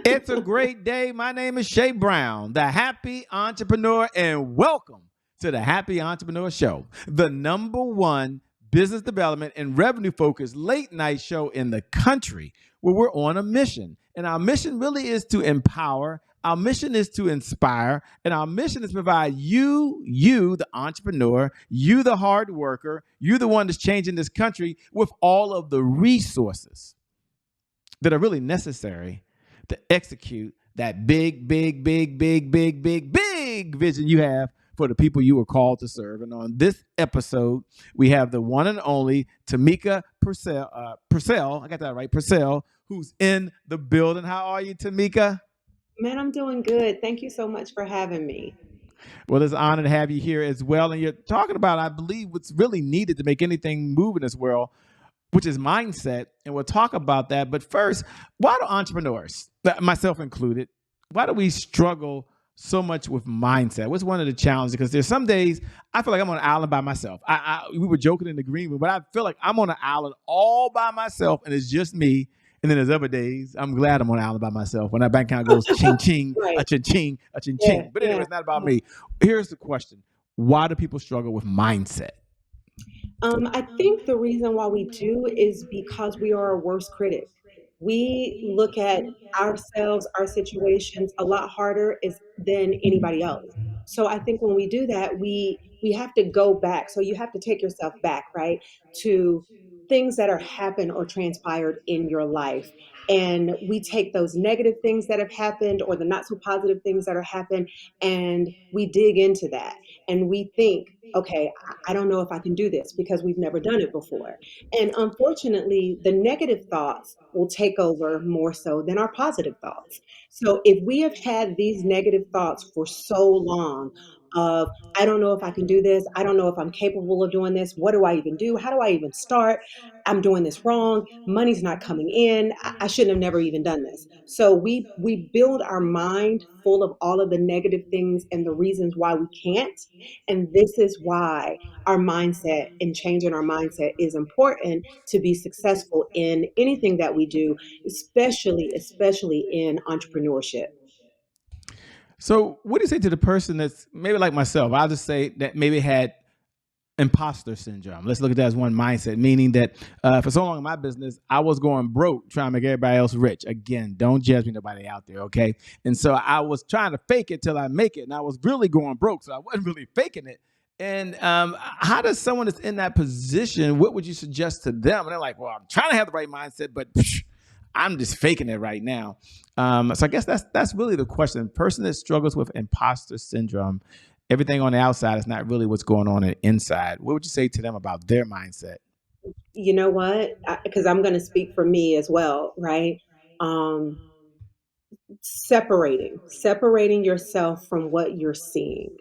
It's a great day. My name is Shay Brown, the happy entrepreneur, and welcome to the Happy Entrepreneur Show, the number one business development and revenue focused late night show in the country where we're on a mission. And our mission really is to empower. Our mission is to inspire, and our mission is to provide you, the entrepreneur, you, the hard worker, you, the one that's changing this country, with all of the resources that are really necessary to execute that big vision you have for the people you were called to serve. And on this episode, we have the one and only Tomeka Purcell. I got that right, Purcell, who's in the building. How are you, Tomeka? Man, I'm doing good. Thank you so much for having me. Well, it's an honor to have you here as well. And you're talking about, I believe, what's really needed to make anything move in this world, which is mindset. And we'll talk about that. But first, why do entrepreneurs, myself included, why do we struggle so much with mindset? What's one of the challenges? Because there's some days I feel like I'm on an island by myself. We were joking in the green room, but I feel like I'm on an island all by myself and it's just me. And then there's other days I'm glad I'm on an island by myself when that bank account goes ching ching, Right. a ching ching, a ching Yeah, ching. But anyway, yeah, it's not about yeah. me. Here's the question: why do people struggle with mindset? I think the reason why we do is because we are our worst critic. We look at ourselves, our situations a lot harder than anybody else. So I think when we do that, we have to go back. So you have to take yourself back, right, to things that are happened or transpired in your life. And we take those negative things that have happened or the not so positive things that are happened, and we dig into that and we think, okay, I don't know if I can do this because we've never done it before. And unfortunately, the negative thoughts will take over more so than our positive thoughts. So if we have had these negative thoughts for so long of, I don't know if I can do this, I don't know if I'm capable of doing this, what do I even do? How do I even start? I'm doing this wrong. Money's not coming in. I shouldn't have never even done this. So we build our mind full of all of the negative things and the reasons why we can't, and this is why our mindset and changing our mindset is important to be successful in anything that we do, especially in entrepreneurship. So, what do you say to the person that's maybe like myself? I'll just say that maybe had imposter syndrome. Let's look at that as one mindset, meaning that for so long in my business, I was going broke trying to make everybody else rich. Again, don't judge me, nobody out there, okay? And so I was trying to fake it till I make it, and I was really going broke, so I wasn't really faking it. And how does someone that's in that position, what would you suggest to them? And they're like, well, I'm trying to have the right mindset, but I'm just faking it right now. So I guess that's really the question. The person that struggles with imposter syndrome, everything on the outside is not really what's going on inside. What would you say to them about their mindset? You know what? Because I'm going to speak for me as well, right? Um, separating yourself from what you're seeing,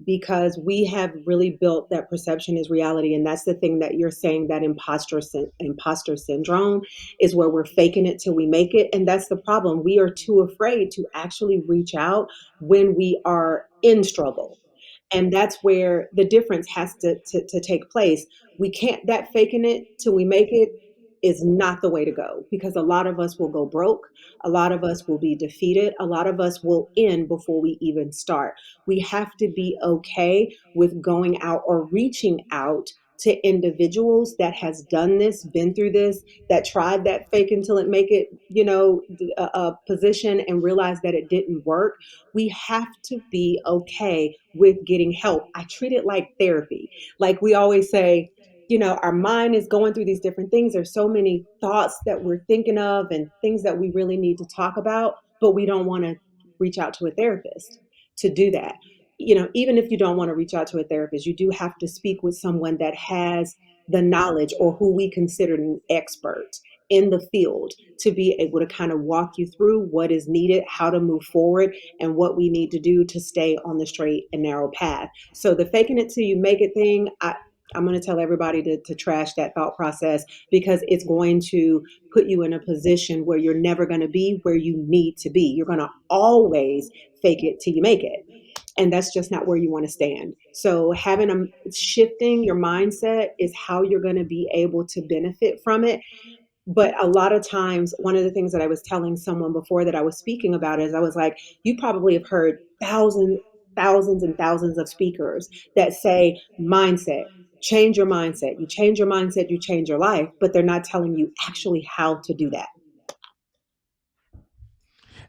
because we have really built that perception is reality, and that's the thing that you're saying, that imposter syndrome is where we're faking it till we make it. And that's the problem, we are too afraid to actually reach out when we are in struggle, and that's where the difference has to take place. We can't, that faking it till we make it is not the way to go, because a lot of us will go broke, a lot of us will be defeated, a lot of us will end before we even start. We have to be okay with going out or reaching out to individuals that has done this, been through this, that tried that fake until it make it, a position, and realized that it didn't work. We have to be okay with getting help. I treat it like therapy. Like we always say, our mind is going through these different things. There's so many thoughts that we're thinking of and things that we really need to talk about, but we don't want to reach out to a therapist to do that. Even if you don't want to reach out to a therapist, you do have to speak with someone that has the knowledge, or who we consider an expert in the field, to be able to kind of walk you through what is needed, how to move forward, and what we need to do to stay on the straight and narrow path. So the faking it till you make it thing, I'm going to tell everybody to trash that thought process, because it's going to put you in a position where you're never going to be where you need to be. You're going to always fake it till you make it. And that's just not where you want to stand. So having shifting your mindset is how you're going to be able to benefit from it. But a lot of times, one of the things that I was telling someone before that I was speaking about is I was like, you probably have heard thousands and thousands of speakers that say mindset, change your mindset. You change your mindset, you change your life, but they're not telling you actually how to do that.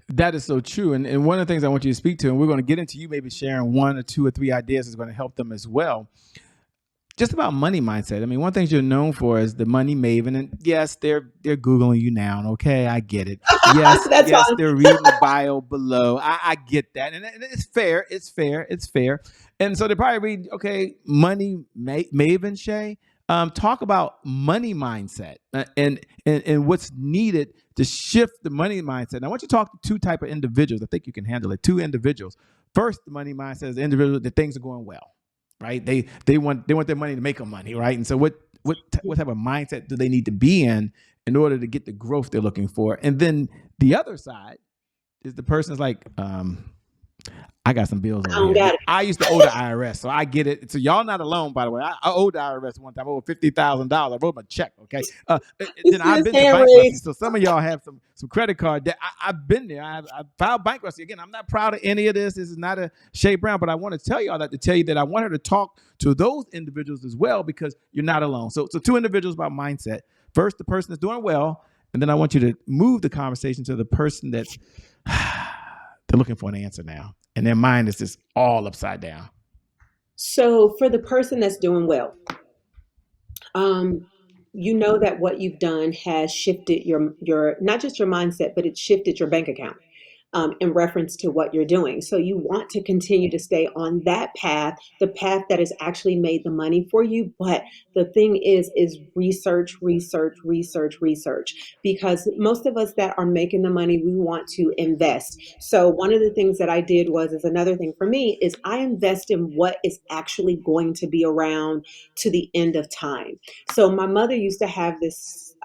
That is so true. And one of the things I want you to speak to, and we're going to get into you maybe sharing one or two or three ideas that's going to help them as well, just about money mindset. I mean, one thing you're known for is the Money Maven, and yes, they're googling you now. Okay, I get it. Yes, That's yes, fine. they're reading the bio below. I get that, and it's fair. It's fair. It's fair. And so they probably read, okay, Maven Shay. Talk about money mindset and what's needed to shift the money mindset. And I want you to talk to two type of individuals. I think you can handle it. Two individuals. First, the money mindset is the individual that things are going well, right? They want their money to make them money, right? And so what type of mindset do they need to be in order to get the growth they're looking for? And then the other side is the person's like, I got some bills I over don't here. got it. I used to owe the IRS, so I get it. So y'all not alone, by the way. I owed the IRS one time, over $50,000. I wrote my check. Okay, You then see I've his been to hand bankruptcy. raised. So some of y'all have some credit card debt. I've been there. I've filed bankruptcy. Again, I'm not proud of any of this. This is not a Shay Brown, but I want to tell y'all that to tell you that I want her to talk to those individuals as well because you're not alone. So two individuals about mindset. First, the person that's doing well, and then I want you to move the conversation to the person that's they're looking for an answer now, and their mind is just all upside down. So for the person that's doing well, um, you know that what you've done has shifted your not just your mindset, but it shifted your bank account in reference to what you're doing. So you want to continue to stay on that path, the path that has actually made the money for you. But the thing is research, research, research, research. Because most of us that are making the money, we want to invest. So one of the things that I did was is another thing for me is I invest in what is actually going to be around to the end of time. So my mother used to have this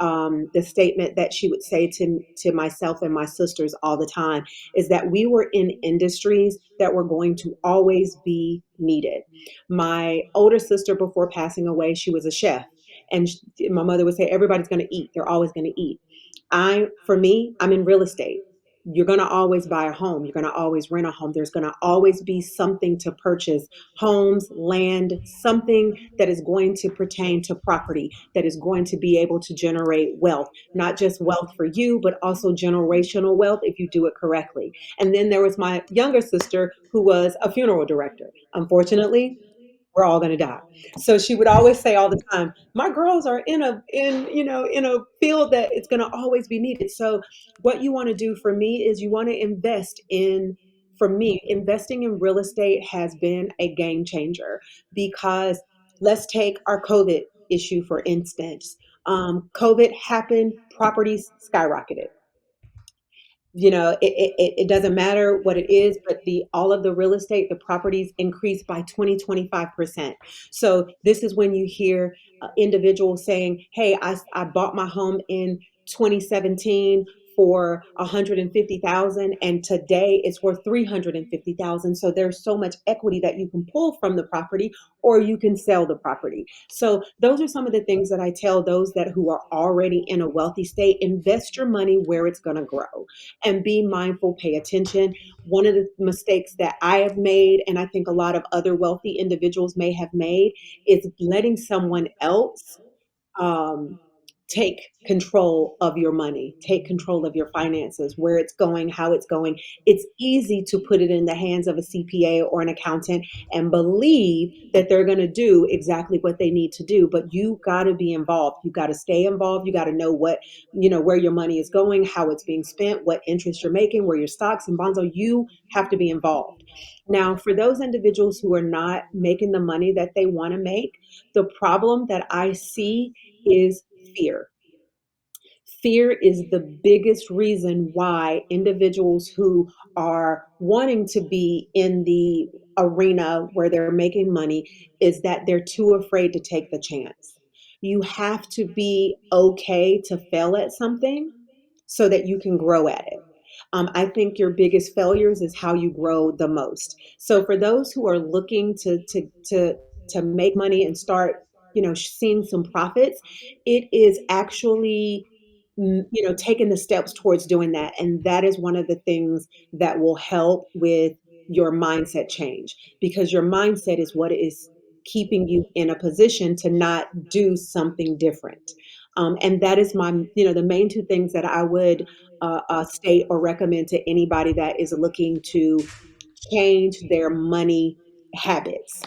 statement that she would say to myself and my sisters all the time is that we were in industries that were going to always be needed. My older sister, before passing away, she was a chef. And my mother would say, everybody's going to eat. They're always going to eat. For me, I'm in real estate. You're going to always buy a home. You're going to always rent a home. There's going to always be something to purchase homes, land, something that is going to pertain to property, that is going to be able to generate wealth, not just wealth for you, but also generational wealth if you do it correctly. And then there was my younger sister who was a funeral director. Unfortunately, we're all going to die. So she would always say all the time, my girls are in a field that it's going to always be needed. So what you want to do for me is you want to invest in for me, investing in real estate has been a game changer because let's take our COVID issue for instance. COVID happened, properties skyrocketed. It doesn't matter what it is, but the all of the real estate, the properties increased by 20-25%. So this is when you hear individuals saying, hey, I bought my home in 2017 for 150,000 and today it's worth 350,000. So there's so much equity that you can pull from the property or you can sell the property. So those are some of the things that I tell those that who are already in a wealthy state, invest your money where it's going to grow and be mindful, pay attention. One of the mistakes that I have made, and I think a lot of other wealthy individuals may have made, is letting someone else um, take control of your money, take control of your finances, where it's going, how it's going. It's easy to put it in the hands of a CPA or an accountant and believe that they're going to do exactly what they need to do. But you got to be involved. You got to stay involved. You got to know where your money is going, how it's being spent, what interest you're making, where your stocks and bonds are. You have to be involved. Now, for those individuals who are not making the money that they want to make, the problem that I see is fear. Fear is the biggest reason why individuals who are wanting to be in the arena where they're making money is that they're too afraid to take the chance. You have to be okay to fail at something so that you can grow at it. I think your biggest failures is how you grow the most. So for those who are looking to make money and start, seeing some profits, it is actually taking the steps towards doing that. And that is one of the things that will help with your mindset change, because your mindset is what is keeping you in a position to not do something different. And that is the main two things that I would state or recommend to anybody that is looking to change their money habits.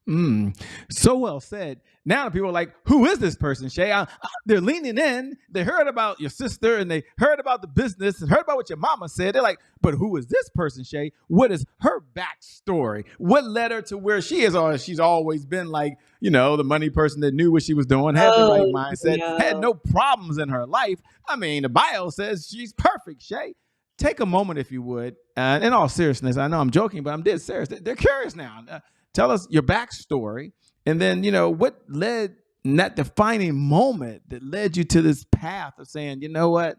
Mm, so well said. Now people are like, "Who is this person, Shay?" They're leaning in. They heard about your sister and they heard about the business and heard about what your mama said. They're like, "But who is this person, Shay? What is her backstory? What led her to where she is? Or she's always been like, the money person that knew what she was doing, had the right Oh, mindset, had no. no problems in her life. I mean, the bio says she's perfect, Shay." Take a moment, if you would, and in all seriousness, I know I'm joking, but I'm dead serious. They're curious now. Tell us your backstory, and then what led that defining moment that led you to this path of saying, you know what,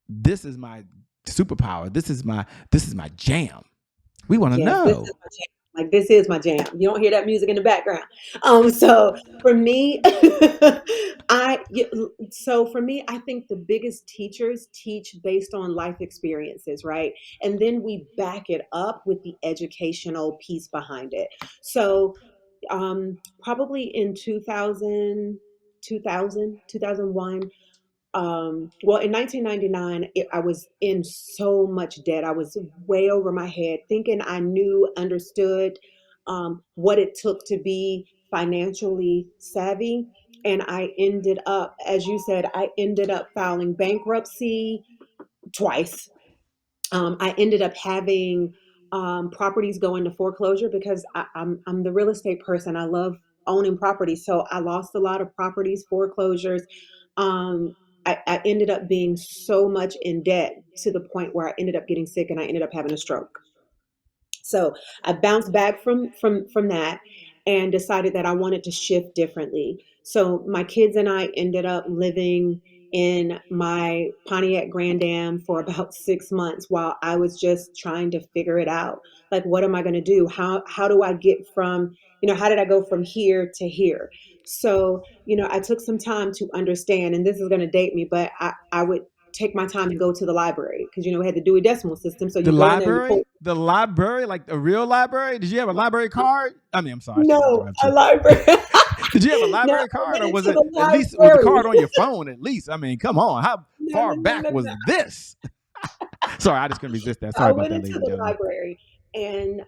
this is my superpower. This is my jam. We want to Yes, this know. is my jam. Like, this is my jam. You don't hear that music in the background. So for me, I think the biggest teachers teach based on life experiences, right? And then we back it up with the educational piece behind it. So probably in 2001. Well, in 1999, I was in so much debt. I was way over my head, thinking I knew, understood what it took to be financially savvy. And I ended up, as you said, I ended up filing bankruptcy twice. I ended up having properties go into foreclosure because I'm the real estate person. I love owning properties, so I lost a lot of properties, foreclosures. Um, I ended up being so much in debt to the point where I ended up getting sick and I ended up having a stroke. So I bounced back from that and decided that I wanted to shift differently. So my kids and I ended up living in my Pontiac Grand Am for about 6 months while I was just trying to figure it out. Like, what am I going to do? How do I get from, how did I go from here to here? So, I took some time to understand, and this is going to date me, but I would take my time and go to the library because, we had the Dewey Decimal System. So The you go in there and you pull. library, like a real library. Did you have a library card? I mean, I'm sorry, I shouldn't No, interrupt a you. library. Did you have a No, library I card, went or was into it the at least was the card library. on your phone? At least, I mean, come on, how No, far no, no, back no, was no. this? Sorry, I just couldn't resist that. I Sorry about went that, into ladies and the gentlemen. library and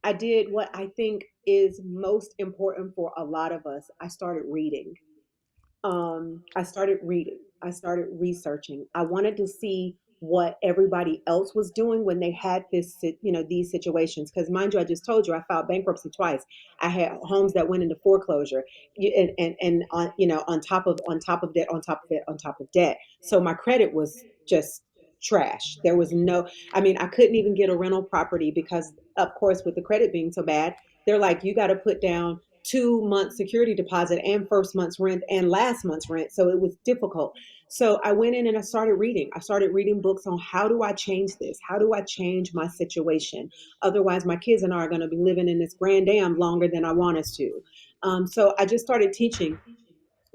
I did what I think is most important for a lot of us. I started reading. I started reading. I started researching. I wanted to see what everybody else was doing when they had these situations. Because mind you, I just told you I filed bankruptcy twice. I had homes that went into foreclosure, and on on top of debt, on top of it, on top of debt. So my credit was just trash. There was no, I mean, I couldn't even get a rental property because, of course, with the credit being so bad, they're like, you got to put down 2 months security deposit and first month's rent and last month's rent. So it was difficult. So I went in and I started reading. I started reading books on how do I change this? How do I change my situation? Otherwise, my kids and I are going to be living in this grand dam longer than I want us to. So I just started teaching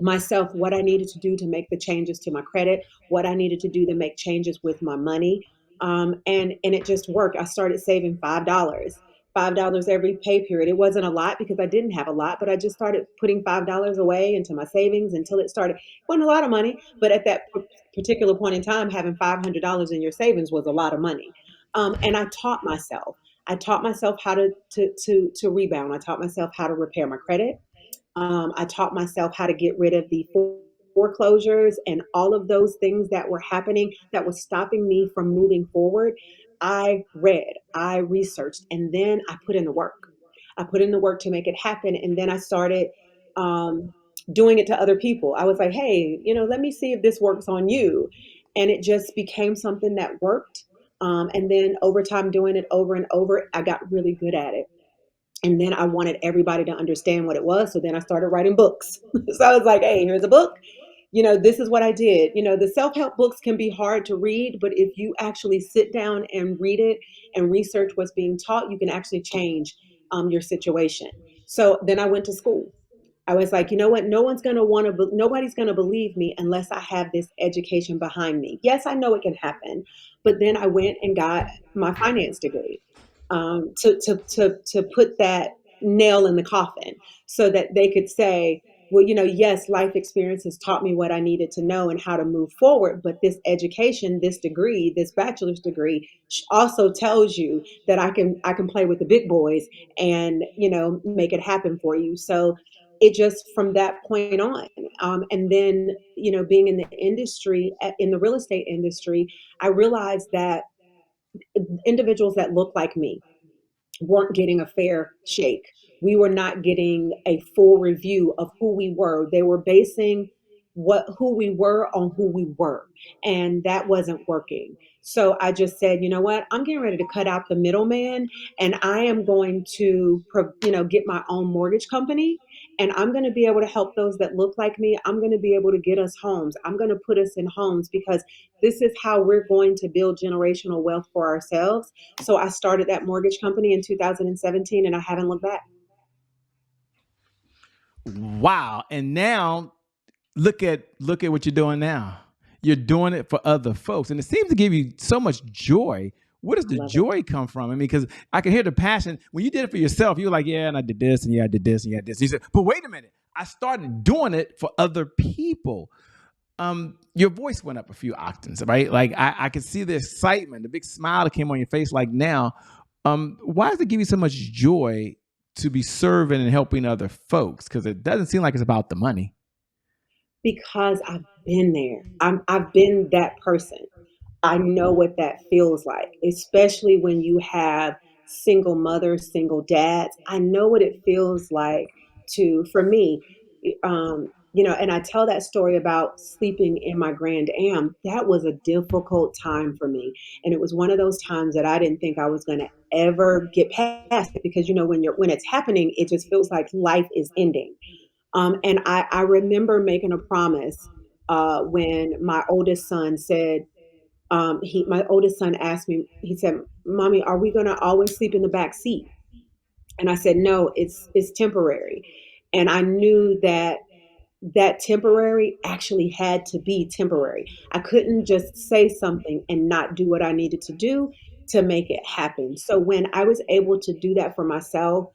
myself what I needed to do to make the changes to my credit, what I needed to do to make changes with my money. And it just worked. I started saving $5. $5 every pay period. It wasn't a lot because I didn't have a lot, but I just started putting $5 away into my savings until it started. It wasn't a lot of money, but at that particular point in time, having $500 in your savings was a lot of money. And I taught myself. I taught myself how to rebound. I taught myself how to repair my credit. I taught myself how to get rid of the foreclosures and all of those things that were happening that was stopping me from moving forward. I read, I researched, and then I put in the work. I put in the work to make it happen. And then I started um, doing it to other people. I was like, hey, let me see if this works on you. And it just became something that worked. And then over time, doing it over and over, I got really good at it. And then I wanted everybody to understand what it was. So then I started writing books. So I was like, hey, here's a book. This is what I did. The self help books can be hard to read, but if you actually sit down and read it and research what's being taught, you can actually change your situation. So then I went to school. I was like, you know what? No one's going to want to, nobody's going to believe me unless I have this education behind me. Yes, I know it can happen. But then I went and got my finance degree, to put that nail in the coffin so that they could say, well, yes, life experience has taught me what I needed to know and how to move forward. But this education, this degree, this bachelor's degree also tells you that I can play with the big boys and, make it happen for you. So it just from that point on, and then, being in the industry, in the real estate industry, I realized that individuals that look like me weren't getting a fair shake. We were not getting a full review of who we were. They were basing what who we were on who we were, and that wasn't working. So I just said, you know what? I'm getting ready to cut out the middleman, and I am going to, get my own mortgage company, and I'm going to be able to help those that look like me. I'm going to be able to get us homes. I'm going to put us in homes because this is how we're going to build generational wealth for ourselves. So I started that mortgage company in 2017, and I haven't looked back. Wow. And now look at what you're doing now. You're doing it for other folks, and it seems to give you so much joy. Where does I the love it. joy come from? I mean, because I can hear the passion. When you did it for yourself, you were like, yeah, and I did this, and yeah, I did this, and yeah, I did this. You said, but wait a minute, I started doing it for other people. Your voice went up a few octaves, right? Like I could see the excitement, the big smile that came on your face. Like now, why does it give you so much joy to be serving and helping other folks? Because it doesn't seem like it's about the money. Because I've been there. I've been that person. I know what that feels like, especially when you have single mothers, single dads. I know what it feels like for me, and I tell that story about sleeping in my Grand Am. That was a difficult time for me. And it was one of those times that I didn't think I was going to ever get past it because, when it's happening, it just feels like life is ending. And I remember making a promise when my oldest son said, my oldest son asked me, he said, "Mommy, are we going to always sleep in the back seat?" And I said, "No, it's temporary." And I knew that that temporary actually had to be temporary. I couldn't just say something and not do what I needed to do to make it happen. So when I was able to do that for myself,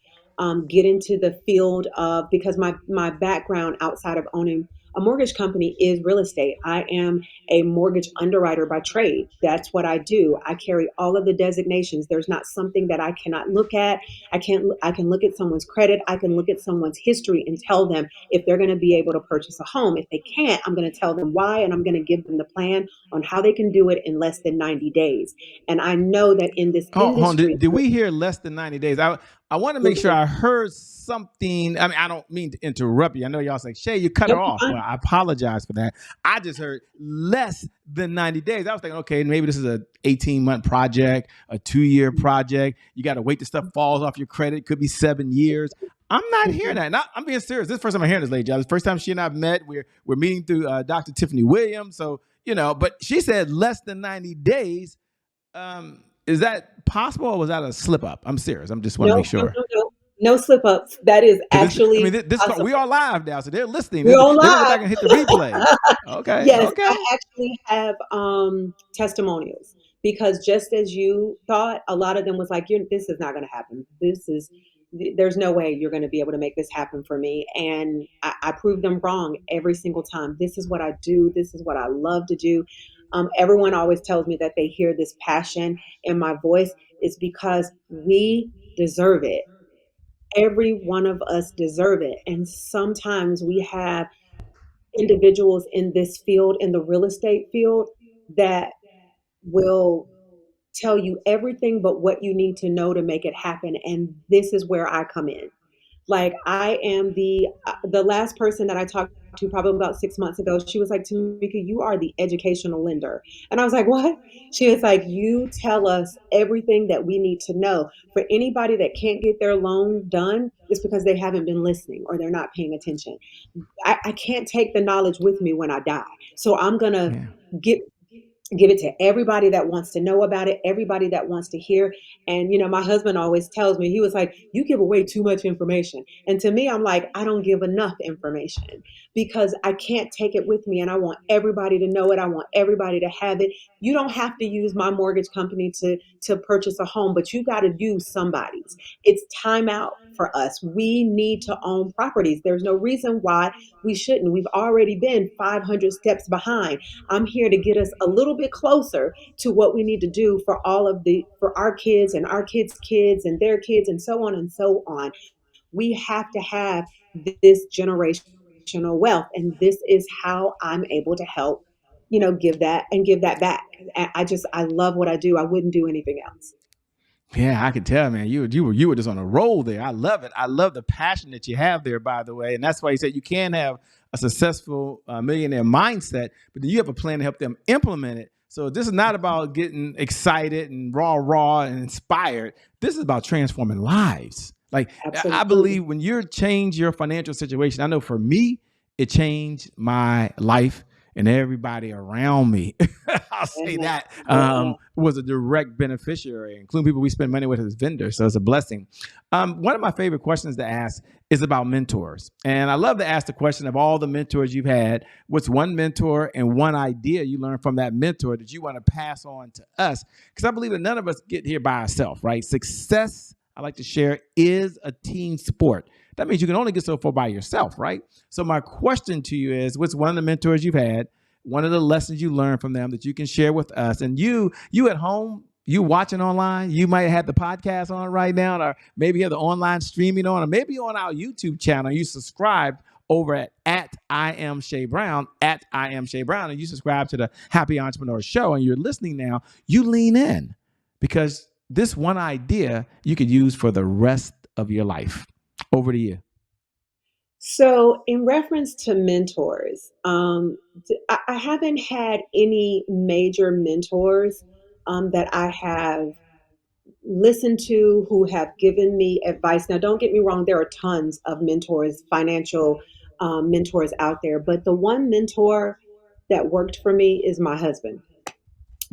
get into the field of, because my background outside of owning a mortgage company is real estate. I am a mortgage underwriter by trade. That's what I do. I carry all of the designations. There's not something that I cannot look at. I can look at someone's credit. I can look at someone's history and tell them if they're going to be able to purchase a home. If they can't, I'm going to tell them why, and I'm going to give them the plan on how they can do it in less than 90 days. And I know that in this Hold on, industry, did we hear less than 90 days? I want to make sure I heard something. I mean, I don't mean to interrupt you. I know y'all say, Shay, you cut her nope, off. Well, I apologize for that. I just heard less than 90 days. I was thinking, okay, maybe this is a 18-month project, a 2-year project. You got to wait till stuff falls off your credit. Could be 7 years. I'm not hearing that. I'm being serious. This is the first time I'm hearing this lady, Job. It's the first time she and I've met. We're meeting through Dr. Tiffany Williams. So, but she said less than 90 days. Is that possible, or was that a slip up? I'm serious. I'm just want to make no, no, sure. no, no, no slip ups. That is Because I mean, actually we possible. are live now, so they're listening. We're on They're gonna go back live. and hit the replay. Okay, Yes, I okay. actually have testimonials because just as you thought, a lot of them was like, "This is not going to happen. There's no way you're going to be able to make this happen for me." And I proved them wrong every single time. This is what I do. This is what I love to do. Everyone always tells me that they hear this passion in my voice. It's because we deserve it. Every one of us deserve it. And sometimes we have individuals in this field, in the real estate field, that will tell you everything but what you need to know to make it happen. And this is where I come in. Like I am the last person that I talked to probably about 6 months ago. She was like, "Tamika, you are the educational lender." And I was like, "What?" She was like, "You tell us everything that we need to know. For anybody that can't get their loan done, it's because they haven't been listening or they're not paying attention. I can't take the knowledge with me when I die. So I'm gonna Yeah. get give it to everybody that wants to know about it, everybody that wants to hear. And, my husband always tells me, he was like, you give away too much information. And to me, I'm like, I don't give enough information because I can't take it with me. And I want everybody to know it. I want everybody to have it. You don't have to use my mortgage company to purchase a home, but you got to use somebody's. It's time out for us. We need to own properties. There's no reason why we shouldn't. We've already been 500 steps behind. I'm here to get us a little bit closer to what we need to do for for our kids and our kids' kids and their kids and so on and so on. We have to have this generational wealth. And this is how I'm able to help, give that back. I love what I do. I wouldn't do anything else. Yeah, I can tell, man. You were just on a roll there. I love it. I love the passion that you have there, by the way, and that's why you said you can have a successful millionaire mindset, but then you have a plan to help them implement it. So this is not about getting excited and raw and inspired. This is about transforming lives. Like I Absolutely. believe when you change your financial situation, I know for me, it changed my life and everybody around me. I'll say Yeah. that Yeah. was a direct beneficiary, including people we spend money with as vendors. So it's a blessing. One of my favorite questions to ask is about mentors. And I love to ask the question of all the mentors you've had, what's one mentor and one idea you learned from that mentor that you want to pass on to us? Because I believe that none of us get here by ourselves, right? Success, I like to share, is a team sport. That means you can only get so far by yourself, right? So my question to you is, what's one of the mentors you've had, one of the lessons you learned from them that you can share with us? And you at home, you watching online, you might have the podcast on right now, or maybe you have the online streaming on, or maybe on our YouTube channel. You subscribe over at I am Shay Brown, at I am Shay Brown, and you subscribe to the Happy Entrepreneur Show, and you're listening now. You lean in because this one idea you could use for the rest of your life. Over to you. So, in reference to mentors, I haven't had any major mentors that I have listened to who have given me advice. Now, don't get me wrong, there are tons of mentors, financial mentors out there, but the one mentor that worked for me is my husband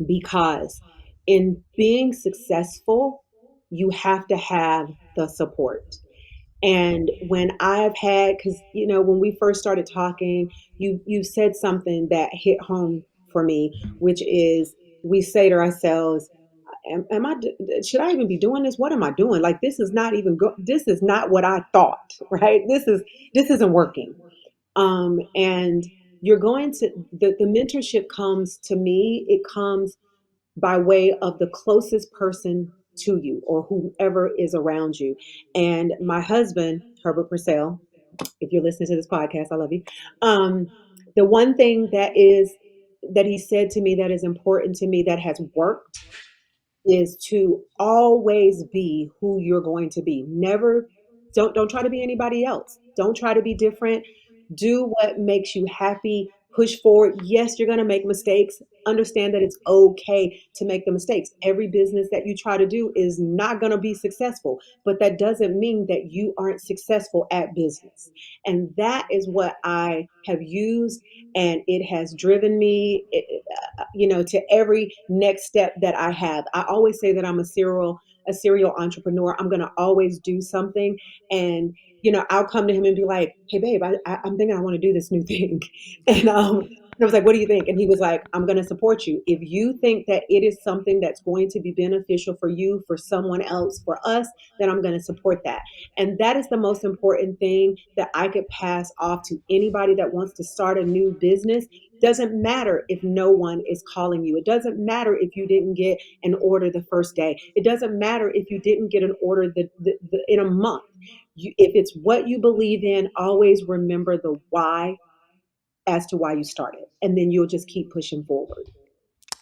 because in being successful, you have to have the support. And when I've had, because when we first started talking, you said something that hit home for me, which is we say to ourselves, am I? Should I even be doing this? What am I doing? Like this is not even go. This is not what I thought. Right? This isn't working. And you're going to the mentorship comes to me. It comes by way of the closest person to you or whoever is around you. And my husband, Herbert Purcell, if you're listening to this podcast, I love you. The one thing that he said to me that is important to me that has worked is to always be who you're going to be. Never don't try to be anybody else. Don't try to be different. Do what makes you happy. Push forward. Yes, you're going to make mistakes. Understand that it's okay to make the mistakes. Every business that you try to do is not going to be successful, but that doesn't mean that you aren't successful at business. And that is what I have used and it has driven me to every next step that I have. I always say that I'm a serial entrepreneur. I'm going to always do something and I'll come to him and be like, "Hey, babe, I'm thinking I want to do this new thing," and I was like, "What do you think?" And he was like, "I'm going to support you. If you think that it is something that's going to be beneficial for you, for someone else, for us, then I'm going to support that." And that is the most important thing that I could pass off to anybody that wants to start a new business. Doesn't matter if no one is calling you. It doesn't matter if you didn't get an order the first day. It doesn't matter if you didn't get an order in a month. If it's what you believe in, always remember the why as to why you started, and then you'll just keep pushing forward.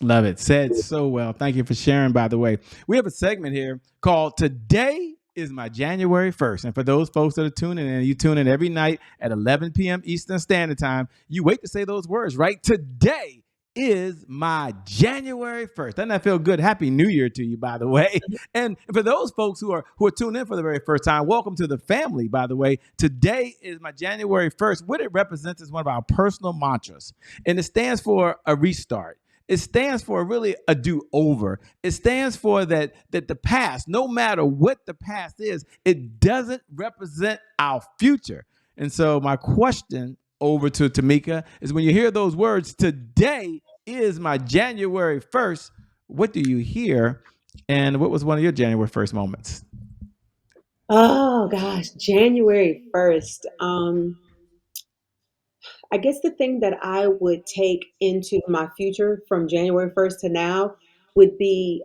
Love it. Said so well. Thank you for sharing, by the way. We have a segment here called Today is My January 1st. And for those folks that are tuning in, you tune in every night at 11 p.m. Eastern Standard Time. You wait to say those words, right? Today is my January 1st. Doesn't that feel good? Happy New Year to you, by the way. And for those folks who are tuned in for the very first time, welcome to the family, by the way. Today is my January 1st. What it represents is one of our personal mantras, and it stands for a restart. It stands for really a do-over. It stands for that the past, no matter what the past is, it doesn't represent our future. And so my question over to Tomeka is, when you hear those words, today is my January 1st, what do you hear? And what was one of your January 1st moments? Oh gosh, January 1st. I guess the thing that I would take into my future from January 1st to now would be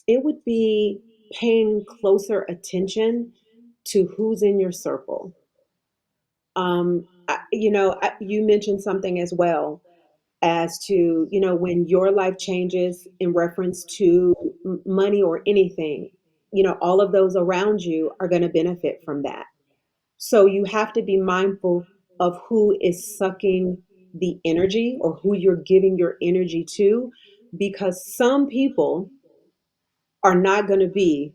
it would be paying closer attention to who's in your circle. You mentioned something as well as to, when your life changes in reference to money or anything, all of those around you are going to benefit from that. So you have to be mindful of who is sucking the energy or who you're giving your energy to, because some people are not going to be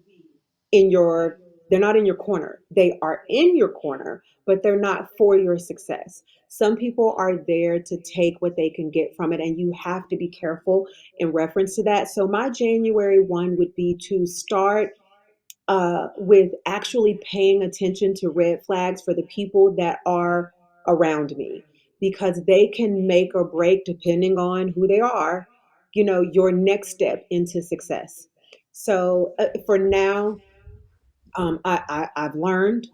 in your they're not in your corner. They are in your corner, but they're not for your success. Some people are there to take what they can get from it, and you have to be careful in reference to that. So my January one would be to start with actually paying attention to red flags for the people that are around me, because they can make or break, depending on who they are, your next step into success. So for now, I've learned,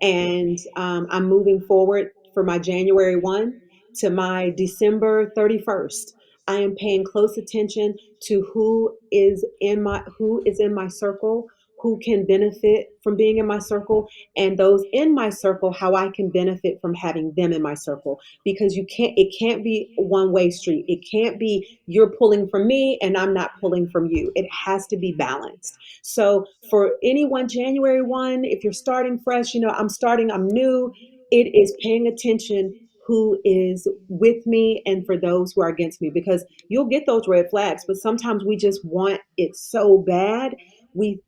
and I'm moving forward for my January 1 to my December 31st. I am paying close attention to who is in my circle, who can benefit from being in my circle, and those in my circle, how I can benefit from having them in my circle. Because it can't be a one-way street. It can't be you're pulling from me and I'm not pulling from you. It has to be balanced. So for anyone, January 1, if you're starting fresh, I'm new. It is paying attention who is with me and for those who are against me, because you'll get those red flags, but sometimes we just want it so bad. We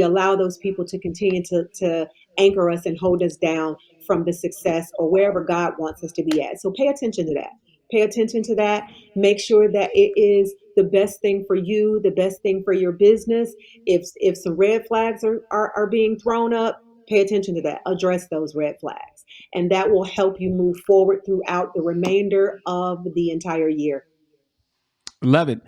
allow those people to continue to anchor us and hold us down from the success or wherever God wants us to be at. So pay attention to that. Pay attention to that. Make sure that it is the best thing for you, the best thing for your business. If some red flags are being thrown up, pay attention to that. Address those red flags. And that will help you move forward throughout the remainder of the entire year. Love it.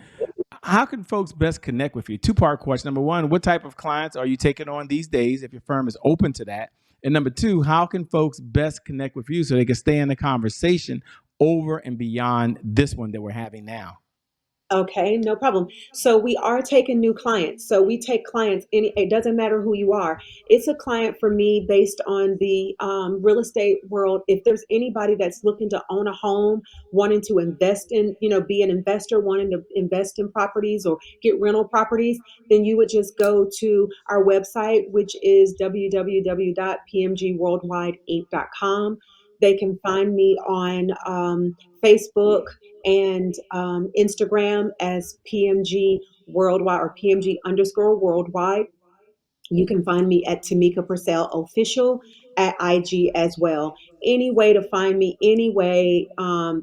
How can folks best connect with you? Two-part question. Number one, what type of clients are you taking on these days if your firm is open to that? And number two, how can folks best connect with you so they can stay in the conversation over and beyond this one that we're having now? Okay, no problem. So we are taking new clients. So we take clients, it doesn't matter who you are. It's a client for me based on the real estate world. If there's anybody that's looking to own a home, wanting to invest in, be an investor, wanting to invest in properties or get rental properties, then you would just go to our website, which is www.pmgworldwideinc.com. They can find me on Facebook and Instagram as PMG Worldwide or PMG underscore Worldwide. You can find me at Tomeka Purcell Official at IG as well. Any way to find me, any way, to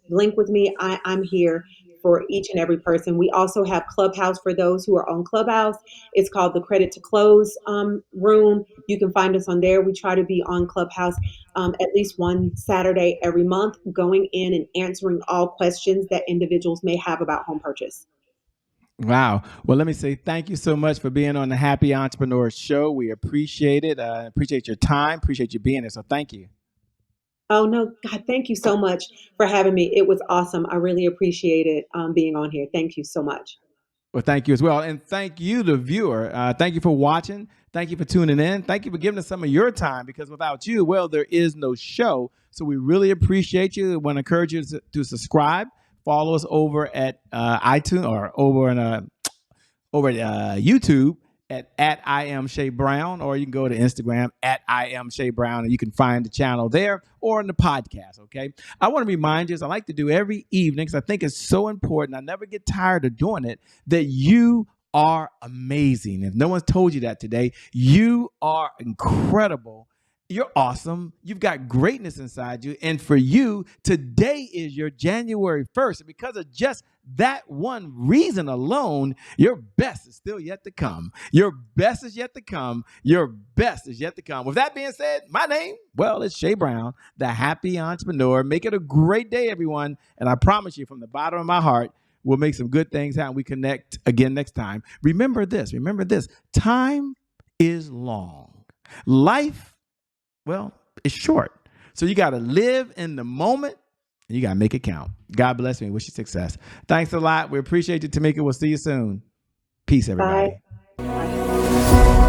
link with me, I'm here for each and every person. We also have Clubhouse for those who are on Clubhouse. It's called the Credit to Close room. You can find us on there. We try to be on Clubhouse at least one Saturday every month, going in and answering all questions that individuals may have about home purchase. Wow. Well, let me say thank you so much for being on the Happy Entrepreneur Show. We appreciate it. Appreciate your time. Appreciate you being here. So thank you. Oh, no, God, thank you so much for having me. It was awesome. I really appreciated being on here. Thank you so much. Well, thank you as well. And thank you, the viewer. Thank you for watching. Thank you for tuning in. Thank you for giving us some of your time, because without you, well, there is no show. So we really appreciate you. I want to encourage you to subscribe. Follow us over at iTunes or over at YouTube at I am Shay Brown, or you can go to Instagram at I am Shay Brown, and you can find the channel there or in the podcast. Okay. I want to remind you, as I like to do every evening, because I think it's so important. I never get tired of doing it, that you are amazing. If no one's told you that today, you are incredible. You're awesome. You've got greatness inside you. And for you, today is your January 1st. And because of just that one reason alone, your best is still yet to come. Your best is yet to come. Your best is yet to come. With that being said, my name, well, it's Shay Brown, the happy entrepreneur. Make it a great day, everyone. And I promise you from the bottom of my heart, we'll make some good things happen. We connect again next time. Remember this. Time is long. Life, well, it's short. So you got to live in the moment and you got to make it count. God bless me. Wish you success. Thanks a lot. We appreciate you, Tomeka. We'll see you soon. Peace, everybody. Bye. Bye.